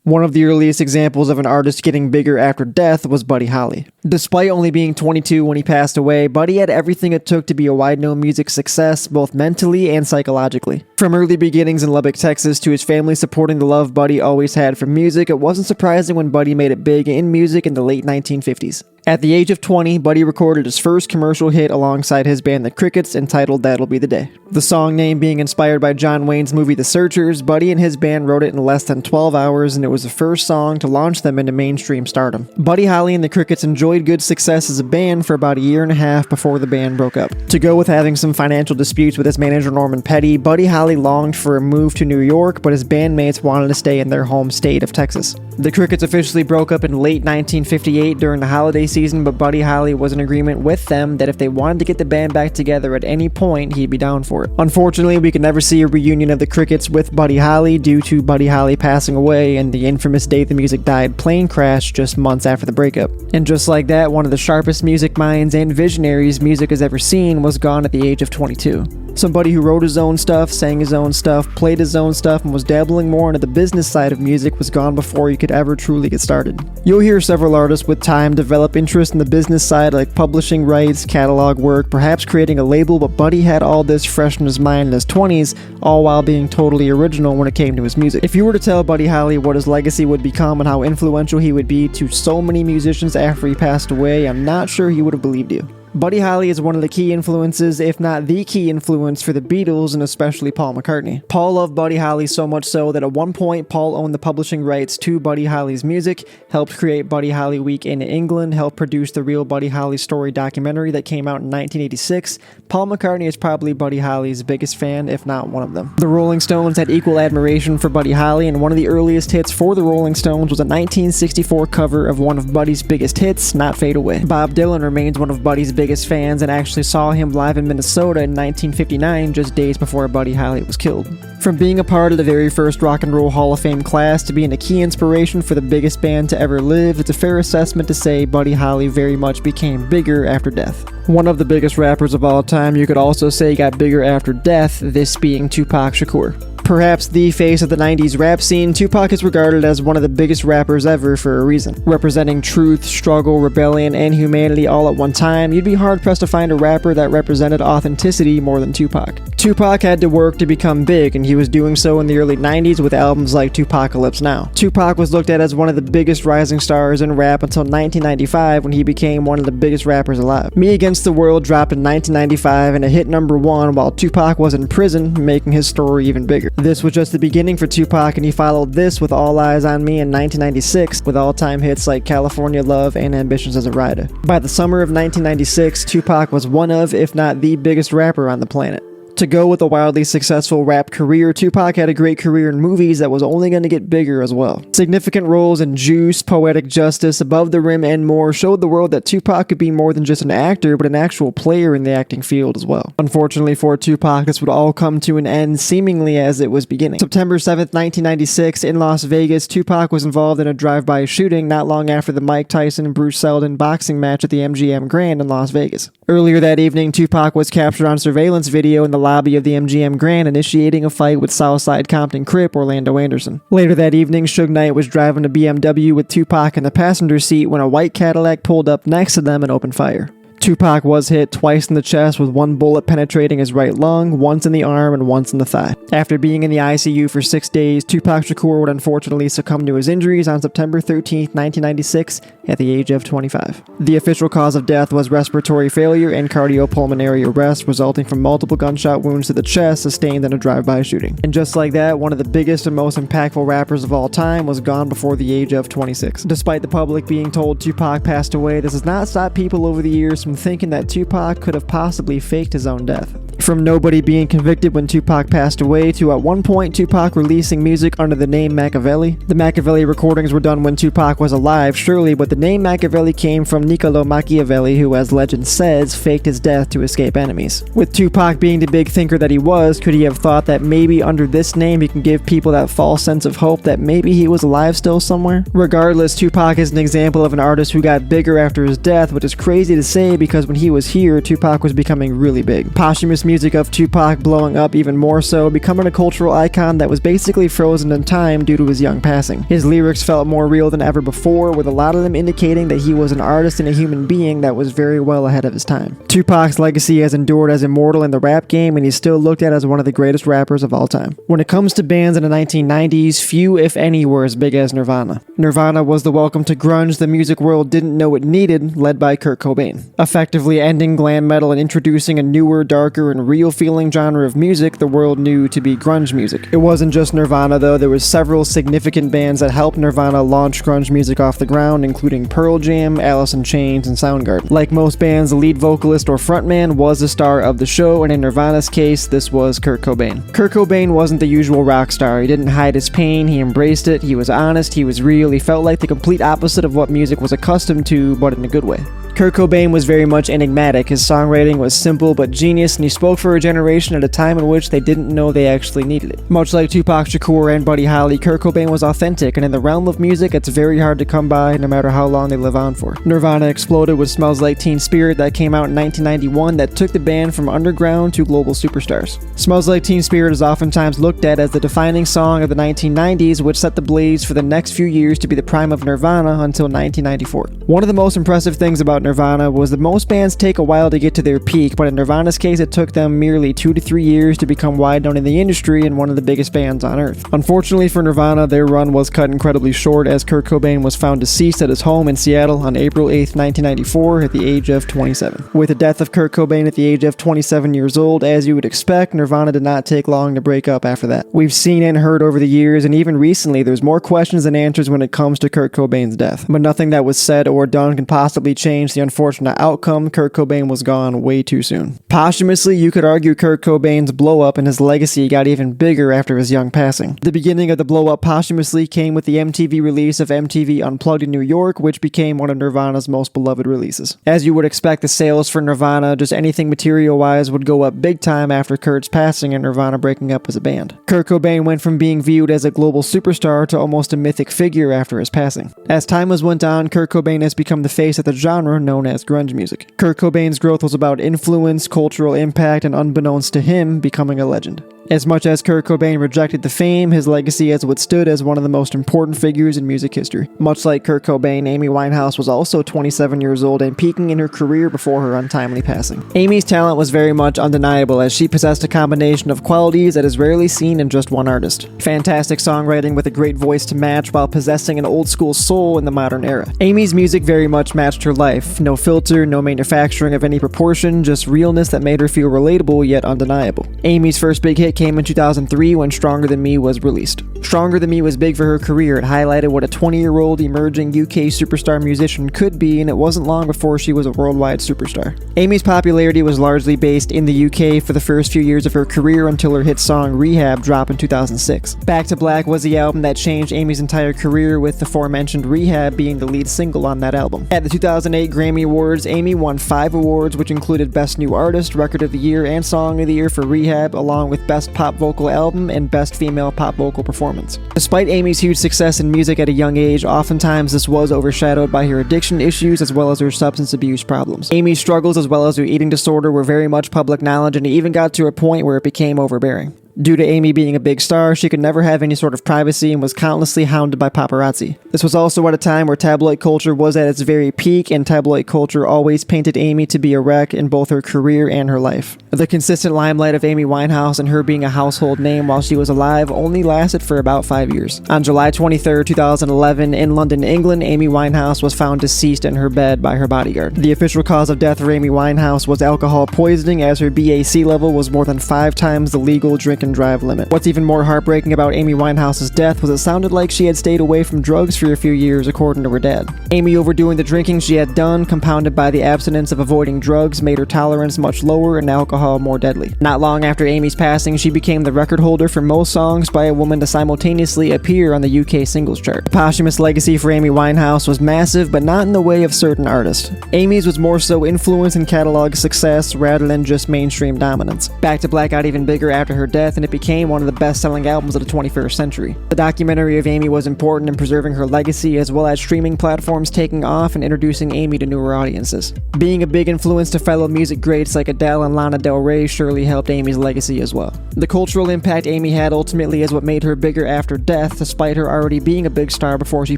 One of the earliest examples of an artist getting bigger after death was Buddy Holly. Despite only being 22 when he passed away, Buddy had everything it took to be a wide-known music success, both mentally and psychologically. From early beginnings in Lubbock, Texas, to his family supporting the love Buddy always had for music, it wasn't surprising when Buddy made it big in music in the late 1950s. At the age of 20, Buddy recorded his first commercial hit alongside his band The Crickets, entitled That'll Be the Day. The song name being inspired by John Wayne's movie The Searchers, Buddy and his band wrote it in less than 12 hours, and it was the first song to launch them into mainstream stardom. Buddy Holly and The Crickets enjoyed good success as a band for about a year and a half before the band broke up. To go with having some financial disputes with his manager Norman Petty, Buddy Holly longed for a move to New York, but his bandmates wanted to stay in their home state of Texas. The Crickets officially broke up in late 1958 during the holiday season, but Buddy Holly was in agreement with them that if they wanted to get the band back together at any point, he'd be down for it. Unfortunately, we could never see a reunion of the Crickets with Buddy Holly due to Buddy Holly passing away and the infamous Day the Music Died plane crash just months after the breakup. And just like that, one of the sharpest music minds and visionaries music has ever seen was gone at the age of 22. Somebody who wrote his own stuff, sang his own stuff, played his own stuff, and was dabbling more into the business side of music was gone before you could ever truly get started. You'll hear several artists with time develop interest in the business side, like publishing rights, catalog work, perhaps creating a label, but Buddy had all this fresh in his mind in his 20s, all while being totally original when it came to his music. If you were to tell Buddy Holly what his legacy would become and how influential he would be to so many musicians after he passed away, I'm not sure he would have believed you. Buddy Holly is one of the key influences, if not the key influence, for the Beatles and especially Paul McCartney. Paul loved Buddy Holly so much so that at one point Paul owned the publishing rights to Buddy Holly's music, helped create Buddy Holly Week in England, helped produce the Real Buddy Holly Story documentary that came out in 1986. Paul McCartney is probably Buddy Holly's biggest fan, if not one of them. The Rolling Stones had equal admiration for Buddy Holly, and one of the earliest hits for the Rolling Stones was a 1964 cover of one of Buddy's biggest hits, Not Fade Away. Bob Dylan remains one of Buddy's biggest fans and actually saw him live in Minnesota in 1959, just days before Buddy Holly was killed. From being a part of the very first Rock and Roll Hall of Fame class to being a key inspiration for the biggest band to ever live, it's a fair assessment to say Buddy Holly very much became bigger after death. One of the biggest rappers of all time, you could also say got bigger after death, this being Tupac Shakur. Perhaps the face of the 90s rap scene, Tupac is regarded as one of the biggest rappers ever for a reason. Representing truth, struggle, rebellion, and humanity all at one time, you'd be hard-pressed to find a rapper that represented authenticity more than Tupac. Tupac had to work to become big, and he was doing so in the early 90s with albums like Tupacalypse Now. Tupac was looked at as one of the biggest rising stars in rap until 1995 when he became one of the biggest rappers alive. Me Against the World dropped in 1995 and it hit #1 while Tupac was in prison, making his story even bigger. This was just the beginning for Tupac, and he followed this with All Eyes on Me in 1996 with all-time hits like California Love and Ambitions as a Rider. By the summer of 1996, Tupac was one of, if not the biggest rapper on the planet. To go with a wildly successful rap career, Tupac had a great career in movies that was only going to get bigger as well. Significant roles in Juice, Poetic Justice, Above the Rim, and more showed the world that Tupac could be more than just an actor, but an actual player in the acting field as well. Unfortunately for Tupac, this would all come to an end seemingly as it was beginning. September 7th, 1996, in Las Vegas, Tupac was involved in a drive-by shooting not long after the Mike Tyson-Bruce Seldon boxing match at the MGM Grand in Las Vegas. Earlier that evening, Tupac was captured on surveillance video in the lobby of the MGM Grand initiating a fight with Southside Compton Crip Orlando Anderson. Later that evening, Suge Knight was driving a BMW with Tupac in the passenger seat when a white Cadillac pulled up next to them and opened fire. Tupac was hit twice in the chest with one bullet penetrating his right lung, once in the arm and once in the thigh. After being in the ICU for 6 days, Tupac Shakur would unfortunately succumb to his injuries on September 13, 1996 at the age of 25. The official cause of death was respiratory failure and cardiopulmonary arrest resulting from multiple gunshot wounds to the chest sustained in a drive-by shooting. And just like that, one of the biggest and most impactful rappers of all time was gone before the age of 26. Despite the public being told Tupac passed away, this has not stopped people over the years from thinking that Tupac could have possibly faked his own death. From nobody being convicted when Tupac passed away to at one point Tupac releasing music under the name Machiavelli. The Machiavelli recordings were done when Tupac was alive, surely, but the name Machiavelli came from Niccolo Machiavelli, who, as legend says, faked his death to escape enemies. With Tupac being the big thinker that he was, could he have thought that maybe under this name he can give people that false sense of hope that maybe he was alive still somewhere? Regardless, Tupac is an example of an artist who got bigger after his death, which is crazy to say because when he was here, Tupac was becoming really big. Posthumous music music of Tupac blowing up even more so, becoming a cultural icon that was basically frozen in time due to his young passing. His lyrics felt more real than ever before, with a lot of them indicating that he was an artist and a human being that was very well ahead of his time. Tupac's legacy has endured as immortal in the rap game, and he's still looked at as one of the greatest rappers of all time. When it comes to bands in the 1990s, few if any were as big as Nirvana. Nirvana was the welcome to grunge the music world didn't know it needed, led by Kurt Cobain. Effectively ending glam metal and introducing a newer, darker, and real-feeling genre of music the world knew to be grunge music. It wasn't just Nirvana though, there was several significant bands that helped Nirvana launch grunge music off the ground, including Pearl Jam, Alice in Chains, and Soundgarden. Like most bands, the lead vocalist or frontman was the star of the show, and in Nirvana's case, this was Kurt Cobain. Kurt Cobain wasn't the usual rock star. He didn't hide his pain, he embraced it, he was honest, he was real, he felt like the complete opposite of what music was accustomed to, but in a good way. Kurt Cobain was very much enigmatic. His songwriting was simple but genius, and he spoke for a generation at a time in which they didn't know they actually needed it. Much like Tupac Shakur and Buddy Holly, Kurt Cobain was authentic, and in the realm of music, it's very hard to come by no matter how long they live on for. Nirvana exploded with Smells Like Teen Spirit that came out in 1991 that took the band from underground to global superstars. Smells Like Teen Spirit is oftentimes looked at as the defining song of the 1990s, which set the blaze for the next few years to be the prime of Nirvana until 1994. One of the most impressive things about Nirvana was that most bands take a while to get to their peak, but in Nirvana's case it took them merely 2 to 3 years to become wide known in the industry and one of the biggest bands on earth. Unfortunately for Nirvana, their run was cut incredibly short as Kurt Cobain was found deceased at his home in Seattle on April 8, 1994 at the age of 27. With the death of Kurt Cobain at the age of 27 years old, as you would expect, Nirvana did not take long to break up after that. We've seen and heard over the years, and even recently, there's more questions than answers when it comes to Kurt Cobain's death. But nothing that was said or done can possibly change the unfortunate outcome. Kurt Cobain was gone way too soon. Posthumously, you could argue Kurt Cobain's blow-up and his legacy got even bigger after his young passing. The beginning of the blow-up posthumously came with the MTV release of MTV Unplugged in New York, which became one of Nirvana's most beloved releases. As you would expect, the sales for Nirvana, just anything material-wise, would go up big time after Kurt's passing and Nirvana breaking up as a band. Kurt Cobain went from being viewed as a global superstar to almost a mythic figure after his passing. As time has went on, Kurt Cobain has become the face of the genre known as grunge music. Kurt Cobain's growth was about influence, cultural impact, and unbeknownst to him, becoming a legend. As much as Kurt Cobain rejected the fame, his legacy has withstood as one of the most important figures in music history. Much like Kurt Cobain, Amy Winehouse was also 27 years old and peaking in her career before her untimely passing. Amy's talent was very much undeniable, as she possessed a combination of qualities that is rarely seen in just one artist. Fantastic songwriting with a great voice to match while possessing an old-school soul in the modern era. Amy's music very much matched her life. No filter, no manufacturing of any proportion, just realness that made her feel relatable yet undeniable. Amy's first big hit came in 2003 when Stronger Than Me was released. Stronger Than Me was big for her career. It highlighted what a 20-year-old emerging UK superstar musician could be, and it wasn't long before she was a worldwide superstar. Amy's popularity was largely based in the UK for the first few years of her career until her hit song Rehab dropped in 2006. Back to Black was the album that changed Amy's entire career, with the aforementioned Rehab being the lead single on that album. At the 2008 Grammy Awards, Amy won 5 awards, which included Best New Artist, Record of the Year, and Song of the Year for Rehab, along with Best Pop Vocal Album and Best Female Pop Vocal Performance. Despite Amy's huge success in music at a young age, oftentimes this was overshadowed by her addiction issues as well as her substance abuse problems. Amy's struggles as well as her eating disorder were very much public knowledge, and it even got to a point where it became overbearing. Due to Amy being a big star, she could never have any sort of privacy and was countlessly hounded by paparazzi. This was also at a time where tabloid culture was at its very peak, and tabloid culture always painted Amy to be a wreck in both her career and her life. The consistent limelight of Amy Winehouse and her being a household name while she was alive only lasted for about 5 years. On July 23, 2011, in London, England, Amy Winehouse was found deceased in her bed by her bodyguard. The official cause of death for Amy Winehouse was alcohol poisoning, as her BAC level was more than 5 times the legal drink and drive limit. What's even more heartbreaking about Amy Winehouse's death was it sounded like she had stayed away from drugs for a few years, according to her dad. Amy overdoing the drinking she had done, compounded by the abstinence of avoiding drugs, made her tolerance much lower and alcohol more deadly. Not long after Amy's passing, she became the record holder for most songs by a woman to simultaneously appear on the UK singles chart. The posthumous legacy for Amy Winehouse was massive, but not in the way of certain artists. Amy's was more so influence and catalog success rather than just mainstream dominance. Back to Black got even bigger after her death, and it became one of the best-selling albums of the 21st century. The documentary of Amy was important in preserving her legacy, as well as streaming platforms taking off and introducing Amy to newer audiences. Being a big influence to fellow music greats like Adele and Lana Del Rey surely helped Amy's legacy as well. The cultural impact Amy had ultimately is what made her bigger after death, despite her already being a big star before she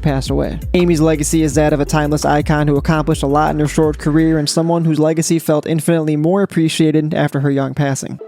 passed away. Amy's legacy is that of a timeless icon who accomplished a lot in her short career and someone whose legacy felt infinitely more appreciated after her young passing.